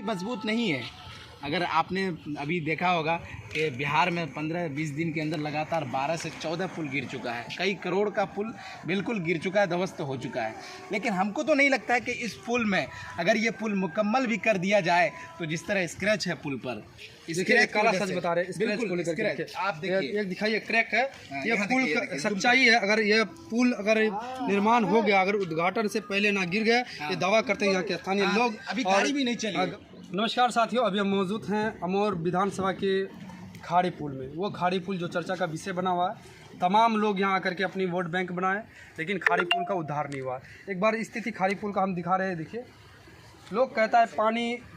मजबूत नहीं है। अगर आपने अभी देखा होगा कि बिहार में 15-20 दिन के अंदर लगातार 12 से 14 पुल गिर चुका है। कई करोड़ का पुल बिल्कुल गिर चुका है, ध्वस्त हो चुका है। लेकिन हमको तो नहीं लगता है कि इस पुल में अगर ये पुल मुकम्मल भी कर दिया जाए तो जिस तरह स्क्रैच है पुल पर, देखिए काला सच बता रहे हैं, स्क्रैच को लेकर आप देखिए, एक दिखाइए क्रैक है। ये पुल का सच्चाई है। अगर ये पुल अगर निर्माण हो गया, अगर उद्घाटन से पहले ना गिर गया, ये दावा करते हैं यहाँ के स्थानीय लोग। अभी गाड़ी भी नहीं चली। नमस्कार साथियों, अभी हम मौजूद हैं अमौर विधानसभा के खाड़ी पुल में। वो खाड़ी पुल जो चर्चा का विषय बना हुआ है। तमाम लोग यहाँ आकर के अपनी वोट बैंक बनाए, लेकिन खाड़ी पुल का उद्धार नहीं हुआ। एक बार स्थिति खाड़ी पुल का हम दिखा रहे हैं। देखिए, लोग कहता है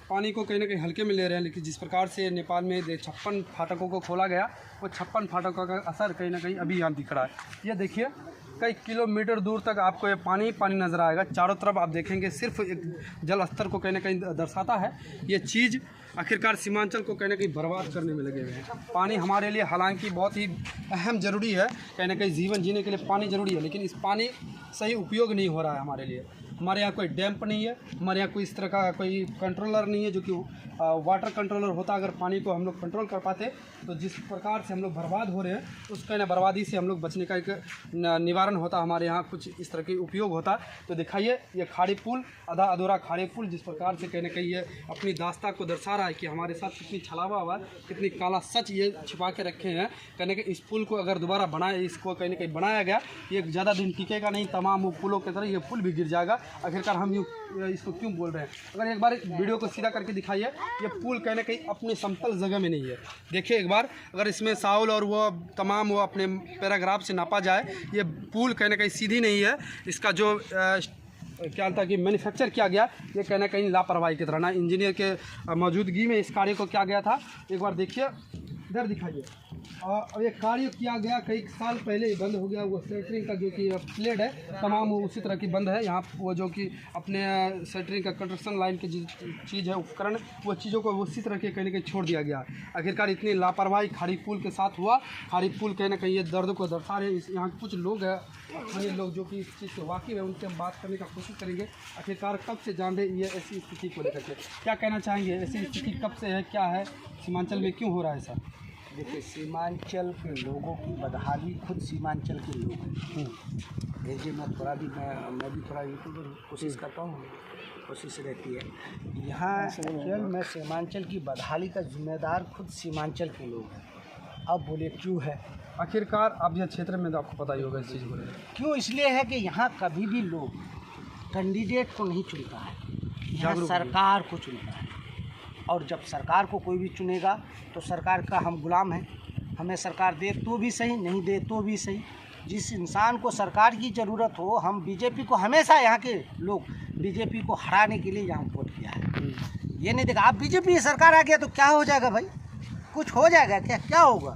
पानी को कहीं ना कहीं हल्के में ले रहे हैं, लेकिन जिस प्रकार से नेपाल में 56 फाटकों को खोला गया, वो 56 फाटकों का असर कहीं ना कहीं अभी यहाँ दिख रहा है। ये देखिए, कई किलोमीटर दूर तक आपको ये पानी नज़र आएगा। चारों तरफ आप देखेंगे सिर्फ एक जल स्तर को कहीं ना कहीं दर्शाता है। ये चीज़ आखिरकार सीमांचल को कहीं ना कहीं बर्बाद करने में लगे हुए हैं। पानी हमारे लिए हालांकि बहुत ही अहम ज़रूरी है, कहीं ना कहीं जीवन जीने के लिए पानी ज़रूरी है, लेकिन इस पानी सही उपयोग नहीं हो रहा है हमारे लिए। हमारे यहाँ कोई डैम्प नहीं है, हमारे यहाँ कोई इस तरह का कोई कंट्रोलर नहीं है जो कि वाटर कंट्रोलर होता। अगर पानी को हम लोग कंट्रोल कर पाते तो जिस प्रकार से हम लोग बर्बाद हो रहे हैं, उस कहीं बर्बादी से हम लोग बचने का एक निवारण होता, हमारे यहाँ कुछ इस तरह की उपयोग होता। तो दिखाइए, ये खाड़ी पुल, आधा अधूरा खाड़ी पुल, जिस प्रकार से कहीं ना कहीं ये अपनी दास्ता को दर्शा रहा है कि हमारे साथ कितनी छलावा हुआ, कितनी काला सच ये छिपा के रखे हैं। कहीं ना कहीं इस पुल को अगर दोबारा बनाए, इसको कहीं ना कहीं बनाया गया, ये ज़्यादा दिन टिकेगा नहीं। तमाम वो पुलों की तरह ये पुल भी गिर जाएगा। आखिरकार हम इसको क्यों बोल रहे हैं? अगर एक बार वीडियो को सीधा करके दिखाइए, ये पुल कहीं ना कहीं अपने समतल जगह में नहीं है। देखिए एक बार, अगर इसमें साउल और वो तमाम वो अपने पैराग्राफ से नापा जाए, ये पुल कहीं ना कहीं सीधी नहीं है। इसका जो क्या था कि मैन्युफैक्चर किया गया, ये कहीं ना कहीं लापरवाही की तरह, ना इंजीनियर के मौजूदगी में इस कार्य को किया गया था। एक बार देखिए, इधर दिखाइए। और ये कार्य किया गया कई साल पहले ही बंद हो गया। वो सेटरिंग का जो कि प्लेट है, तमाम उसी तरह की बंद है। यहाँ वो जो कि अपने सेटरिंग का कंस्ट्रक्शन लाइन की जो चीज़ है, उपकरण, वो चीज़ों को उसी तरह के कहीं ना कहीं छोड़ दिया गया। आखिरकार इतनी लापरवाही खाड़ी पुल के साथ हुआ। खाड़ी पुल कहीं ना कहीं ये दर्द को दर्शा रहे। यहाँ कुछ लोग हैं, स्थानीय लोग जो कि इस चीज़ से वाकिफ़ है, उनसे हम बात करने का कोशिश करेंगे। आखिरकार कब से जान रहे ये ऐसी स्थिति को लेकर के, क्या कहना चाहेंगे? ऐसी स्थिति कब से है, क्या है, सीमांचल में क्यों हो रहा है ऐसा? देखिए, सीमांचल के लोगों की बदहाली खुद सीमांचल के लोग हैं। देखिए, मैं भी थोड़ा यूट्यूबर कोशिश करता हूँ, कोशिश रहती है। यहाँ एक्चुअल में सीमांचल की बदहाली का जिम्मेदार खुद सीमांचल के लोग हैं। अब बोले क्यों है? आखिरकार आप यह क्षेत्र में तो आपको पता ही होगा इस चीज़ को क्यों? इसलिए है कि यहाँ कभी भी लोग कैंडिडेट को नहीं चुनता है, यहाँ सरकार को चुनता है। और जब सरकार को कोई भी चुनेगा तो सरकार का हम गुलाम हैं। हमें सरकार दे तो भी सही, नहीं दे तो भी सही। जिस इंसान को सरकार की ज़रूरत हो, हम बीजेपी को हमेशा, यहाँ के लोग बीजेपी को हराने के लिए यहाँ वोट किया है। ये नहीं देखा, आप बीजेपी सरकार आ गया तो क्या हो जाएगा भाई? कुछ हो जाएगा क्या? क्या होगा?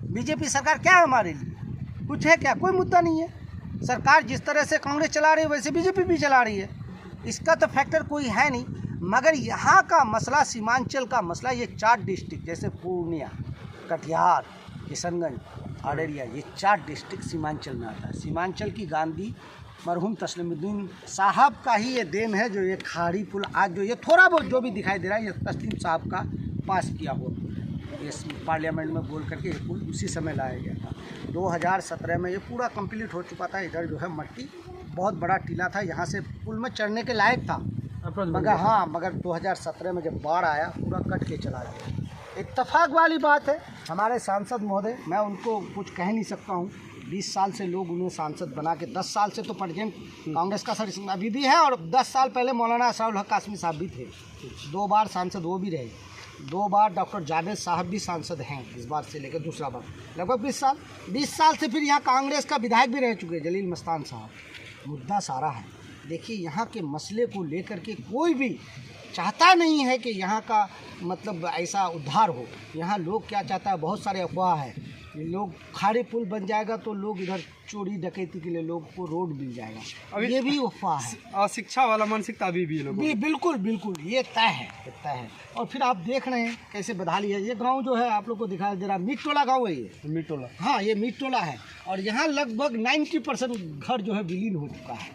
बीजेपी सरकार क्या है हमारे लिए? कुछ है क्या? कोई मुद्दा नहीं है। सरकार जिस तरह से कांग्रेस चला रही है, वैसे बीजेपी भी चला रही है। इसका तो फैक्टर कोई है नहीं। मगर यहाँ का मसला, सीमांचल का मसला, ये 4 डिस्ट्रिक्ट जैसे पूर्णिया, कटिहार, किशनगंज, अररिया, ये 4 डिस्ट्रिक्ट सीमांचल में आता है। सीमांचल की गांधी मरहूम तस्लीमुद्दीन साहब का ही ये देन है, जो ये खाड़ी पुल आज जो ये थोड़ा बहुत जो भी दिखाई दे रहा है, ये तस्लीम साहब का पास किया हो, इस पार्लियामेंट में बोल करके ये पुल उसी समय लाया गया था। 2017 में ये पूरा कंप्लीट हो चुका था। इधर जो है मट्टी बहुत बड़ा टीला था, यहाँ से पुल में चढ़ने के लायक था, मगर 2017 में जब बाढ़ आया, पूरा कट के चला गया। इत्तेफाक वाली बात है। हमारे सांसद महोदय, मैं उनको कुछ कह नहीं सकता हूँ। 20 साल से लोग उन्हें सांसद बना के, 10 साल से तो प्रेजेंट कांग्रेस का सर अभी भी है, और 10 साल पहले मौलाना असाउल हक कासमी साहब भी थे। 2 बार सांसद वो भी रहे। 2 बार डॉक्टर जावेद साहब भी सांसद हैं, इस बार से लेकर दूसरा बार, लगभग 20 साल से फिर यहाँ कांग्रेस का विधायक भी रह चुके हैं, जलील मस्तान साहब। मुद्दा सारा है, देखिए, यहाँ के मसले को लेकर के कोई भी चाहता नहीं है कि यहाँ का मतलब ऐसा उद्धार हो। यहाँ लोग क्या चाहता है, बहुत सारे अफवाह है। लोग खाड़ी पुल बन जाएगा तो लोग इधर चोरी डकैती के लिए लोग को रोड मिल जाएगा, अभी ये भी अफवाह है। शिक्षा वाला मानसिकता अभी भी है बिल्कुल बिल्कुल, ये तय है। और फिर आप देख रहे हैं कैसे बदहाली है। ये गांव जो है आप लोग को दिखाई दे रहा है, मीट टोला गाँव है ये। मीट टोला, हाँ, ये मीट टोला है। और यहाँ लगभग 90% घर जो है विलीन हो चुका है,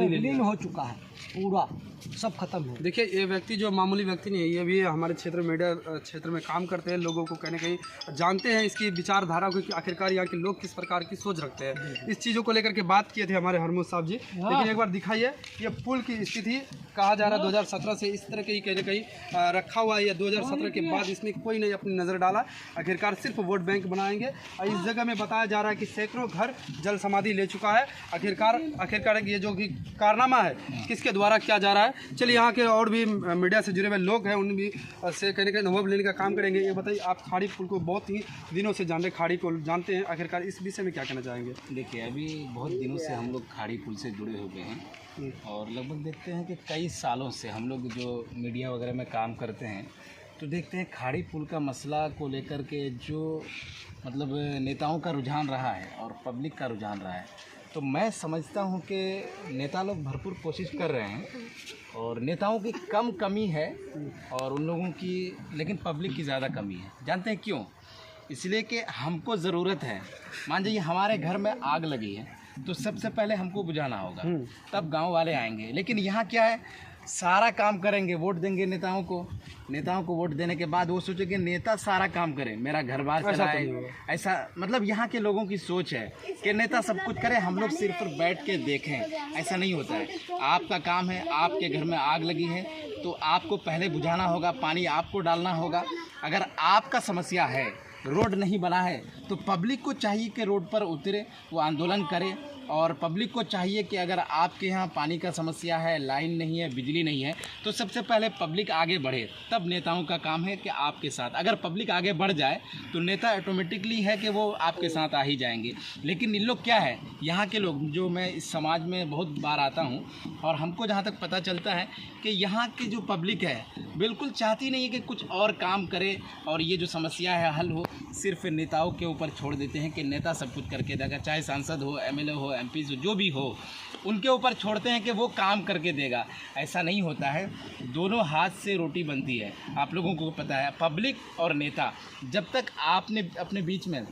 विलीन हो चुका है। पूरा सब खत्म है। देखिए, ये व्यक्ति जो मामूली व्यक्ति नहीं है, ये भी हमारे क्षेत्र में मीडिया क्षेत्र में काम करते हैं, लोगों को कहीं ना कहीं जानते हैं इसकी विचारधारा को कि आखिरकार यहाँ के लोग किस प्रकार की सोच रखते हैं। इस चीज़ों को लेकर के बात किए थे हमारे हरमुद साहब जी। लेकिन एक बार दिखाइए, ये पुल की स्थिति कहा जा रहा है 2017 से इस तरह के ही कहीं ना कहीं रखा हुआ है, या 2017 के बाद इसमें कोई नहीं अपनी नज़र डाला। आखिरकार सिर्फ वोट बैंक बनाएंगे। और इस जगह में बताया जा रहा है कि सैकड़ों घर जल समाधि ले चुका है। आखिरकार ये जो कि कारनामा है किसके द्वारा किया जा रहा है। चलिए, यहाँ के और भी मीडिया से जुड़े हुए लोग हैं, उन भी से कहीं ना कहीं अनुभव लेने का काम करेंगे। ये बताइए, आप खाड़ी पुल को बहुत ही दिनों से जान रहे, खाड़ी को जानते हैं, आखिरकार इस विषय में क्या कहना चाहेंगे? देखिए, अभी बहुत दिनों से हम लोग खाड़ी पुल से जुड़े हुए हैं और लगभग देखते हैं कि कई सालों से हम लोग जो मीडिया वगैरह में काम करते हैं तो देखते हैं खाड़ी पुल का मसला को लेकर के जो मतलब नेताओं का रुझान रहा है और पब्लिक का रुझान रहा है। तो मैं समझता हूं कि नेता लोग भरपूर कोशिश कर रहे हैं और नेताओं की कम कमी है और उन लोगों की, लेकिन पब्लिक की ज़्यादा कमी है। जानते हैं क्यों? इसलिए कि हमको ज़रूरत है, मान लीजिए हमारे घर में आग लगी है तो सबसे पहले हमको बुझाना होगा, तब गांव वाले आएंगे। लेकिन यहाँ क्या है, सारा काम करेंगे, वोट देंगे नेताओं को वोट देने के बाद वो सोचेंगे नेता सारा काम करे, मेरा घर बार चलाए। ऐसा मतलब यहाँ के लोगों की सोच है कि नेता सब कुछ करे, हम लोग सिर्फ बैठ के देखें। ऐसा नहीं होता है। आपका काम है, आपके घर में आग लगी है तो आपको पहले बुझाना होगा, पानी आपको डालना होगा। अगर आपका समस्या है, रोड नहीं बना है, तो पब्लिक को चाहिए कि रोड पर उतरे, वो आंदोलन करे। और पब्लिक को चाहिए कि अगर आपके यहाँ पानी का समस्या है, लाइन नहीं है, बिजली नहीं है, तो सबसे पहले पब्लिक आगे बढ़े, तब नेताओं का काम है कि आपके साथ। अगर पब्लिक आगे बढ़ जाए तो नेता ऑटोमेटिकली है कि वो आपके साथ आ ही जाएंगे। लेकिन इन लोग क्या है, यहाँ के लोग, जो मैं इस समाज में बहुत बार आता हूँ और हमको जहाँ तक पता चलता है कि यहाँ की जो पब्लिक है बिल्कुल चाहती नहीं है कि कुछ और काम करे और ये जो समस्या है हल हो। सिर्फ नेताओं के ऊपर छोड़ देते हैं कि नेता सब कुछ करके देगा, चाहे सांसद हो, एमएलए हो, एमपी जो भी हो, उनके ऊपर छोड़ते हैं कि वो काम करके देगा। ऐसा नहीं होता है। दोनों हाथ से रोटी बनती है, आप लोगों को पता है। पब्लिक और नेता, जब तक आपने अपने बीच में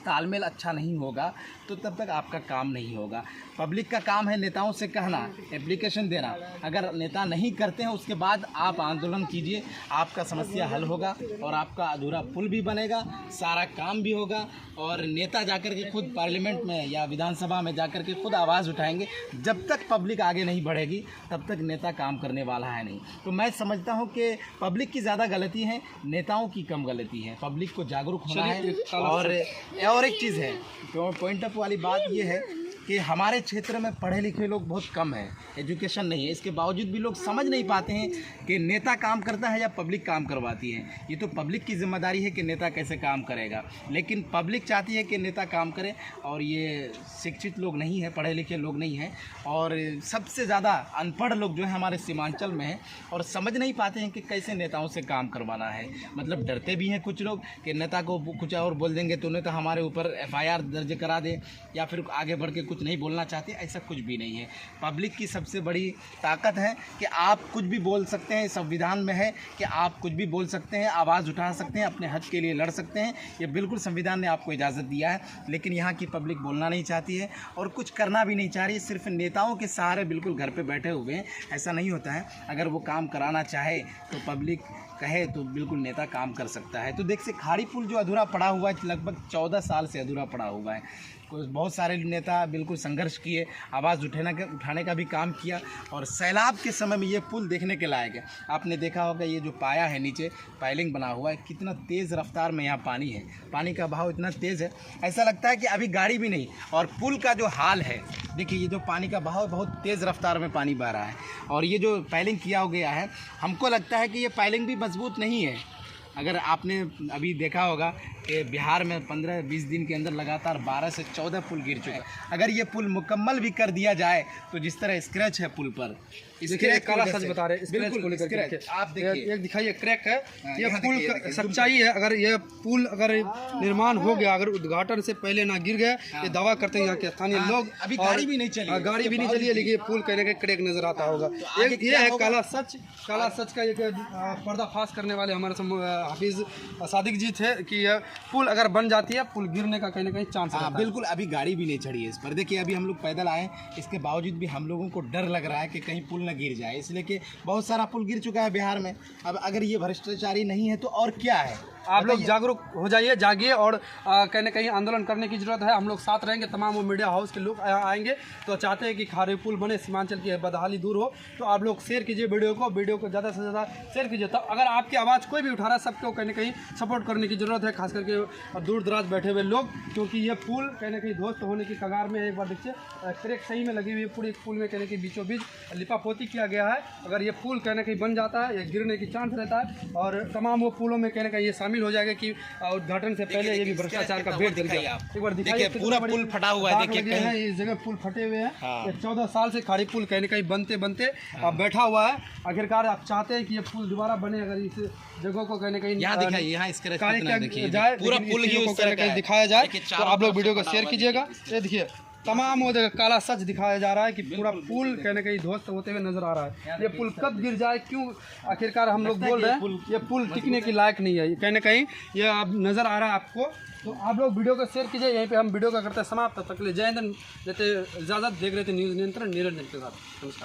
तालमेल अच्छा नहीं होगा तो तब तक आपका काम नहीं होगा। पब्लिक का काम है नेताओं से कहना, एप्लीकेशन देना। अगर नेता नहीं करते हैं उसके बाद आप आंदोलन कीजिए, आपका समस्या हल होगा और आपका अधूरा पुल भी बनेगा, सारा काम भी होगा। और नेता जाकर के खुद पार्लियामेंट में या विधानसभा में जाकर के खुद आवाज़ उठाएंगे। जब तक पब्लिक आगे नहीं बढ़ेगी तब तक नेता काम करने वाला है नहीं। तो मैं समझता हूँ कि पब्लिक की ज़्यादा गलती है, नेताओं की कम गलती है। पब्लिक को जागरूक होना है। और एक चीज़ है, तो पॉइंट ऑफ वाली बात ये है कि हमारे क्षेत्र में पढ़े लिखे लोग बहुत कम हैं, एजुकेशन नहीं है। इसके बावजूद भी लोग समझ नहीं पाते हैं कि नेता काम करता है या पब्लिक काम करवाती है। ये तो पब्लिक की जिम्मेदारी है कि नेता कैसे काम करेगा, लेकिन पब्लिक चाहती है कि नेता काम करे। और ये शिक्षित लोग नहीं हैं, पढ़े लिखे लोग नहीं हैं और सबसे ज़्यादा अनपढ़ लोग जो है हमारे सीमांचल में हैं और समझ नहीं पाते हैं कि कैसे नेताओं से काम करवाना है। मतलब डरते भी हैं कुछ लोग कि नेता को कुछ और बोल देंगे तो नेता हमारे ऊपर FIR दर्ज करा दे या फिर आगे बढ़ के कुछ नहीं बोलना चाहते। ऐसा कुछ भी नहीं है। पब्लिक की सबसे बड़ी ताकत है कि आप कुछ भी बोल सकते हैं। संविधान में है कि आप कुछ भी बोल सकते हैं, आवाज़ उठा सकते हैं, अपने हक के लिए लड़ सकते हैं। ये बिल्कुल संविधान ने आपको इजाज़त दिया है। लेकिन यहाँ की पब्लिक बोलना नहीं चाहती है और कुछ करना भी नहीं चाह रही, सिर्फ नेताओं के सहारे बिल्कुल घर पे बैठे हुए हैं। ऐसा नहीं होता है। अगर वो काम कराना चाहे तो पब्लिक कहे तो बिल्कुल नेता काम कर सकता है। तो देखिए, खाड़ी पुल जो अधूरा पड़ा हुआ है, लगभग 14 साल से अधूरा पड़ा हुआ है। बहुत सारे नेता बिल्कुल संघर्ष किए, आवाज़ उठाने का भी काम किया और सैलाब के समय में ये पुल देखने के लायक है। आपने देखा होगा ये जो पाया है, नीचे पाइलिंग बना हुआ है, कितना तेज़ रफ्तार में यहाँ पानी है। पानी का बहाव इतना तेज़ है, ऐसा लगता है कि अभी गाड़ी भी नहीं। और पुल का जो हाल है, देखिए ये जो पानी का बहाव बहुत तेज़ रफ्तार में पानी बह रहा है। और ये जो पाइलिंग किया गया है, हमको लगता है कि ये पाइलिंग भी मजबूत नहीं है। अगर आपने अभी देखा होगा कि बिहार में 15-20 दिन के अंदर लगातार 12 से 14 पुल गिर चुके हैं। अगर ये पुल मुकम्मल भी कर दिया जाए तो जिस तरह स्क्रैच है पुल पर, देखिए काला सच बता रहे हैं, बिल्कुल आप देखिए, एक दिखाइए क्रैक है। ये पुल सच्चाई है। अगर ये पुल अगर निर्माण हो गया, अगर उद्घाटन से पहले ना गिर गया, ये दावा करते हैं यहाँ के स्थानीय लोग। अभी गाड़ी भी नहीं चली है, लेकिन ये पुल कहने के क्रैक नजर आता होगा। एक ये है काला सच का एक पर्दाफाश करने वाले हमारे हाफिज सादिक जी थे कि पुल अगर बन जाती है पुल गिरने का कहीं ना कहीं चांस हाँ रहता है। बिल्कुल, अभी गाड़ी भी नहीं चढ़ी है इस पर। देखिए अभी हम लोग पैदल आए, इसके बावजूद भी हम लोगों को डर लग रहा है कि कहीं पुल न गिर जाए, इसलिए कि बहुत सारा पुल गिर चुका है बिहार में। अब अगर ये भ्रष्टाचारी नहीं है तो और क्या है? आप लोग जागरूक हो जाइए, जागिए और कहीं ना कहीं आंदोलन करने की जरूरत है। हम लोग साथ रहेंगे, तमाम वो मीडिया हाउस के लोग आएंगे तो चाहते हैं कि खाड़ी पुल बने, सीमांचल की बदहाली दूर हो। तो आप लोग शेयर कीजिए वीडियो को ज़्यादा से ज़्यादा शेयर कीजिए। तो अगर आपकी आवाज़ कोई भी उठा रहा है, सबको कहीं ना कहीं सपोर्ट करने की ज़रूरत है, खास करके दूर दराज बैठे हुए लोग, क्योंकि ये पुल कहीं ना कहीं ध्वस्त होने की कगार में है। एक बार देखिए ट्रैक सही में लगी हुई है, पूरी पुल में कहीं ना कहीं बीचों बीच लिपापोती किया गया है। अगर ये पुल कहीं ना कहीं बन जाता है, ये गिरने की चांस रहता है और तमाम वो पुलों में कहीं ना कहीं ये शामिल हो जाएगा कि उद्घाटन से पहले ये भी भ्रष्टाचार का भेद दिख गया। एक बार दिखाइए, पूरा पुल फटा हुआ है। देखिए कहीं इस जगह पुल फटे हुए हैं। हाँ। 14 साल से खाड़ी पुल कहीं ना कहीं बनते बनते बैठा हुआ है। आखिरकार आप चाहते हैं कि ये पुल दोबारा बने, अगर इस जगह को कहीं ना कहीं यहाँ दिखाइए, यहाँ इसके कार्य कितना किया देखिए, जाए, पूरा लेकिन पुल इस ही चीज़ों को उस कहीं ना तरह कहीं का है। दिखाया जाए। देखिए, तो चारों आप लोग तरफ वीडियो से को फटा शेयर हुआ है। कीजिएगा। ये देखिए तमाम वो जगह काला सच दिखाया जा रहा है कि पूरा पुल कहीं ना कहीं ध्वस्त होते हुए नजर आ रहा है। ये पुल कब गिर जाए, क्यों आखिरकार हम लोग बोल रहे हैं ये पुल टिकने के लायक नहीं है, कहीं ना कहीं ये अब नज़र आ रहा है आपको। तो आप लोग वीडियो को शेयर कीजिए। यहीं पे हम वीडियो का करते हैं समाप्त। तब तक के लिए जय हिंद, देते इजाज़त। देख रहे थे न्यूज़ नियंत्रण निरंजन के साथ। नमस्कार।